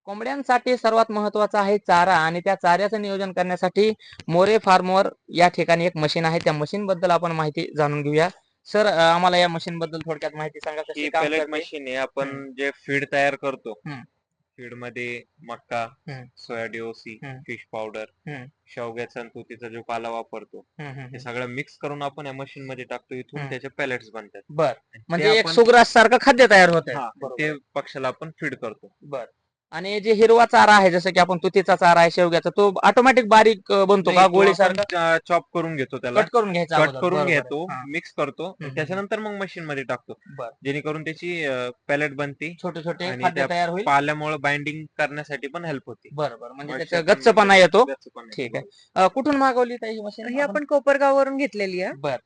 कोंबड्यांसाठी सर्वात महत्वाचं आहे चारा आणि त्या चाऱ्याचं नियोजन करण्यासाठी मोरे फार्मवर या ठिकाणी एक मशीन आहे. त्या मशीन बद्दल आपण माहिती जाणून घेऊया. सर, आम्हाला या मशीन बद्दल थोडक्यात माहिती सांगा, कशी ही काम पेलेट करते? मशीन आहे. आपण जे फीड तयार करतो, हम्म, फीड मध्ये मक्का, हम्म, सोया डीओसी, हम्म, फिश पावडर, हम्म, शेवग्याचा आणि तुतीचा जो पाला वापरतो, हम्म, हम्म, हे हम्म, सगळं मिक्स करून आपण या मशीन मध्ये टाकतो. इथून हम्म. त्याचे पॅलेट्स बनतात. बर, आणि ते म्हणजे एक आपण सुग्रास सारखं खाद्य तयार होत आहे. हा बरोबर ते आहे. पक्षाला आपण फीड करतो. बर. आणि जे हिरवा चारा आहे, जसं की आपण तुतीचा चारा आहे, शेवग्याचा, तो ऑटोमॅटिक बारीक बनतो नाही, का तो गोळी आपण सारखा? चॉप करून घेतो, त्याला कट करून घ्यायचा कट अगोदर, करून बरोबर घेतो, आहे. हा. मिक्स करतो आणि हम्म, हम्म, हम्म. त्याच्यानंतर मग मशीन मध्ये टाकतो, बर. जेणेकरून त्याची पॅलेट बनते छोटे छोटे आणि खाद्य त्या तयार होईल. पाल्यामुळे बाइंडिंग करण्यासाठी पण हेल्प होते. बरोबर, म्हणजे मॉइश्चर त्याचा पण गच्चपणा मेंटेन येतो. पण येतो. ठीक आहे. बरोबर. कुठून मागवली ताई ही मशीन ही आपण? आपण कोपरगाववरून घेतलेली आहे. बर.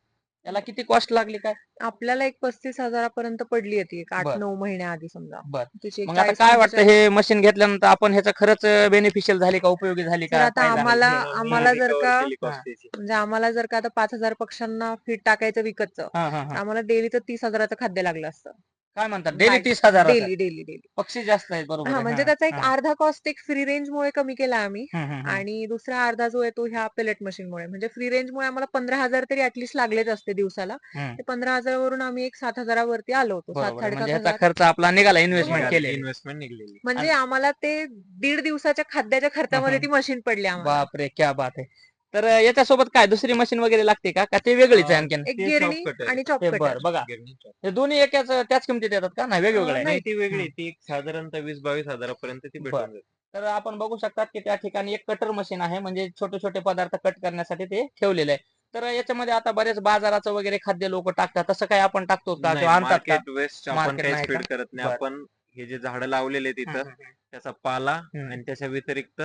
याला किती कॉस्ट लागली काय? आपल्याला एक 35,000 पर्यंत पडली होती, एक बर 8-9 महिन्याआधी समजा. बर. तिची एक मग आता काय वाटतं, 40-45. हे मशीन घेतल्यानंतर आपण ह्याचा खरंच बेनिफिशियल झाली का, उपयोगी झाली सर का, आता फायदा? आम्हाला मी आम्हाला जर रिकव्हर का केली हा कॉस्ट त्याची. म्हणजे आम्हाला जर का आता 5,000 पक्ष्यांना फीड टाकायचं विकतचं, हा हा तर हा. आम्हाला डेली तर 30,000चं खाद्य लागलं असतं. काय म्हणतात, डेली 30,000? Daily daily daily. पक्षी जास्त आहेत, बरोबर हा, आहे. म्हणजे हा त्याचा एक हा. अर्धा कॉस्ट एक फ्री रेंज मुळे कमी केला आम्ही. हम्म, हम्म, हम्म. आणि दुसरा अर्धा जो आहे तो ह्या पेलेट मशीन मुळे, म्हणजे फ्री रेंज मुळे आम्हाला 15,000 तरी ऍटलीस्ट लागलेच असते दिवसाला. हम्म. ते 15,000 वरून आम्ही एक 7,000 वरती आलो होतो, सात बरोबर आहे, म्हणजे साडेसात ह्याचा हजार खर्च आपला निघाला, इन्व्हेस्टमेंट हो. केलेली. इन्व्हेस्टमेंट निघलेली. म्हणजे आणि आम्हाला ते 1.5 दिवसाच्या खाद्याच्या खर्चामध्ये ती मशीन पडली आम्हाला. बापरे, क्या बात आहे. तर याच्यासोबत काय दुसरी मशीन वगैरे लागते का, का ते वेगळीच आहे आणखीन? एक ते चॉप गिरणी कटर आणि आहे. चॉप हे कटर. बर, बघा, गिरणी chop. हे दोन्ही एकाच त्याच किमतीत येतात का? नाही, वेगवेगळे आहे. नाही, नाही. ती वेगळी हम्म. आहे. ती एक साधारणतः 20-22 हजारापर्यंत ती बर. भेटून जाते. तर आपण बघू शकतात की त्या ठिकाणी एक कटर मशीन आहे, म्हणजे छोटे छोटे पदार्थ कट करण्यासाठी ते ठेवलेलं आहे. तर याच्यामध्ये आता बरेच बाजाराचं वगैरे खाद्य लोक टाकतात, तसं काही आपण टाकतो का नाही, किंवा आणतात का? मार्केट वेस्ट आपण मार्केट काहीच नाही का? फीड करत नाही. बर. आपण हे जे झाडं लावलेले हम्म, तिथं, हम्म, हम्म, त्याचा पाला हम्म. आणि त्याच्या व्यतिरिक्त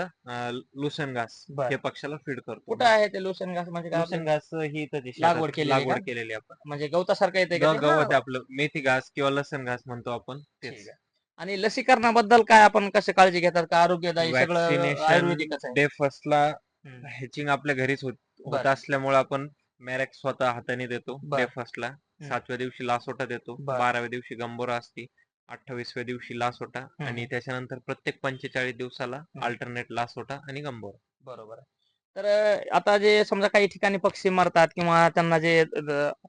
लुसन घास बर. हे पक्षाला फीड करतो. कुठं आहे ते लोशन घास, म्हणजे काय आपलं लुसन घास ही इथं जी लागवड शेतात केलेली लागवड का? केलेली आपण. म्हणजे गवतासारखं येते का ते? गवत हा, आहे आपलं, मेथी घास किंवा लसण घास म्हणतो आपण, तेच. ठीक आहे. आणि लसीकरणाबद्दल काय आपण कशी काळजी घेतात का, आरोग्यदायी सगळं वॅक्सिनेशन आयुर्वेदिकच आहे? डे फर्स्टला हम्म. हॅचिंग आपल्या घरीच होत बर असल्यामुळे आपण मॅरेक्स स्वतः हाताने देतो डे बर. फर्स्टला. हम्म. 7व्या दिवशी लासोटा देतो, बर. 12व्या दिवशी गंभोरा असते, 28व्या दिवशी लासोटा हम्म, आणि हम्म, त्याच्यानंतर प्रत्येक 45 दिवसाला हम्म. अल्टरनेट लासोटा आणि गंभोरा. बरोबर आहे. तर आता जे समजा काही ठिकाणी पक्षी मरतात किंवा त्यांना जे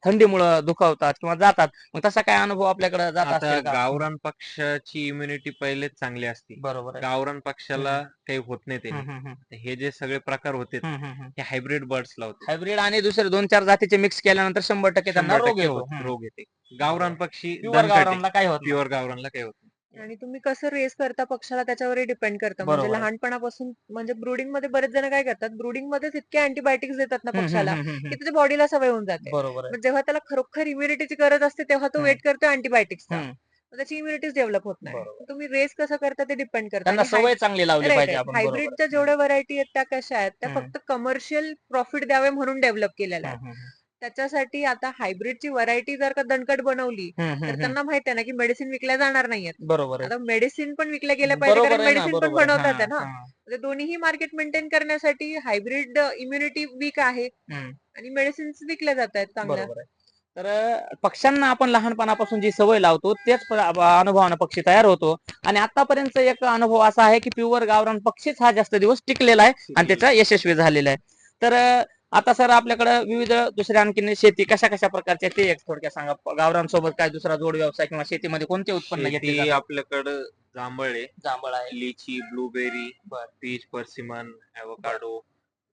थंडीमुळे दुखावतात किंवा जातात, मग तसा काय अनुभव आपल्याकडे जात आता असतील का? गावरान पक्षाची इम्युनिटी पहिलेच चांगली असते. बरोबर आहे. गावरान पक्षाला हम्म, काही होत नाही हम्म, त्याने. हम्म, हम्म, हे जे सगळे प्रकार होते हम्म. हे हायब्रिड बर्ड्स लावते. हायब्रिड आणि दुसरे 2-4 जातीचे मिक्स केल्यानंतर 100% त्यांना 100% रोग येतो. रोग येते. गावरान बरोबर. पक्षी प्युअर दणकट आहे. गावरानला काही होत नाही. प्युअर गावरानला काही होत नाही. आणि तुम्ही कसं रेस करता पक्षाला त्याच्यावरही डिपेंड करतं. म्हणजे बरोबर आहे. लहानपणापासून, म्हणजे ब्रुडिंग मध्ये बरेच जण काय करतात, ब्रुडिंग मध्येच इतके अँटीबायोटिक्स देतात ना हम्म, हम्म, पक्षाला, हम्म, की हम्म. त्याच्या बॉडीला सवय होऊन जाते. बरोबर आहे. मग जेव्हा त्याला खरोखर इम्युनिटीची गरज असते तेव्हा तो हम्म, वेट करतो अँटीबायोटिक्सचा. हम्म. त्याची इम्युनिटीच डेव्हलप होत नाही. बरोबर. तुम्ही रेस कसं करता ते डिपेंड करतं. त्यांना आणि सवय चांगली लावली राईट पाहिजे राईट आपण, बरोबर हायब्रिडच्या आहे. जेवढ्या व्हरायटी आहेत त्या कशा आहेत, त्या हम्म, फक्त कमर्शियल प्रॉफिट द्यावे म्हणून डेव्हलप केलेल्या आहेत. हम्म, हम्म, त्याच्यासाठी आता हायब्रिडची व्हरायटी जर का दणकट बनवली, हम्म, तर हम्म, हम्म. त्यांना माहित आहे ना की मेडिसिन विकल्या जाणार नाहीयेत. बरोबर आहे. आता मेडिसिन पण विकल्या गेल्या पाहिजे, बरोबर कारण आहे ना, मेडिसिन पण बरोबर आहे. बनवतात हा आहे ना. हा. म्हणजे दोन्हीही मार्केट मेंटेन करण्यासाठी हायब्रिड इम्युनिटी वीक आहे हम्म. आणि मेडिसिन विकल्या जात आहेत चांगल्या. बरोबर आहे. तर पक्ष्यांना आपण लहानपणापासून जी सवय लावतो तेच अनुभवानं पक्षी तयार होतो. आणि आतापर्यंत एक अनुभव असा आहे की प्युअर गावरान पक्षीच हा जास्त दिवस टिकलेला आहे आणि त्याचा यशस्वी झालेला आहे. तर आता सर आपल्याकडे विविध दुसऱ्या आणखीन शेती कशा कशा प्रकारच्या ते एक थोडक्यात सांगा. गावरान सोबत काय दुसरा जोड व्यवसाय किंवा शेतीमध्ये कोणते उत्पन्न घेतले शेती जातात? आपल्याकडं जांभळ आहे, जांभळ आहे. लिची, ब्लूबेरी, बर पीच, पर्सिमन, बर. ॲव्होकाडो,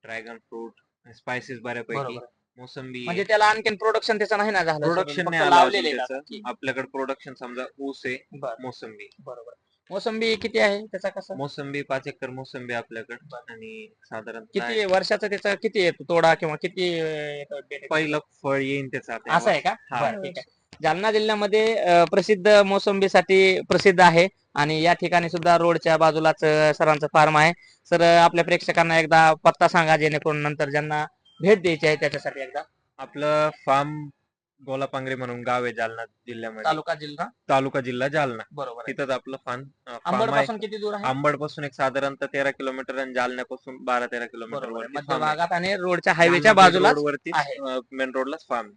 ड्रॅगन फ्रूट, स्पायसेस बऱ्यापैकी, बरोबर आहे. मोसंबी म्हणजे आहे. त्याला आणखीन प्रोडक्शन त्याचं नाही ना झालं सर, प्रोडक्शन फक्त नाही आलं अजून लावलेले आहेत त्याचं. आता की? आपल्याकडे प्रोडक्शन समजा ऊस आहे, बर. मोसंबी. बरोबर. मोसंबी किती आहे त्याचा कसा? मोसंबी 5 एकर मोसंबी आपल्याकडे बर. आणि साधारणतः किती वर्षाचा त्याचा किती येतो तोडा किंवा किती बेनिफिशियल? पहिलं फळ येईन त्याचं आता असं आहे यावर्षी. का? हा. बरं, ठीक आहे. जालना जिल्ह्यामध्ये प्रसिद्ध मोसंबीसाठी प्रसिद्ध आहे आणि या ठिकाणी सुद्धा रोडच्या बाजूलाच सरांचं फार्म आहे. सर, आपल्या प्रेक्षकांना एकदा पत्ता सांगा, जेणेकरून नंतर ज्यांना भेट द्यायची आहे त्याच्यासाठी एकदा. आपलं फार्म गोलापांगरे म्हणून गाव आहे जालना जिल्ह्यामध्ये. तालुका जिल्हा. तालुका जिल्हा जालना. बरोबर आहे. तिथंच आपलं अंबड फार्म आहे. पासून किती दूर आहे? अंबड पासून एक साधारणतः 13 किलोमीटर आणि जालन्यापासून 12-13 किलोमीटर बरोबर आहे, वरती मध्य फार्म आहे. भागात आणि रोडच्या हायवेच्या जालना बेड रोड बाजूलाच वरतीच आहे. मेन रोडलाच फार्म.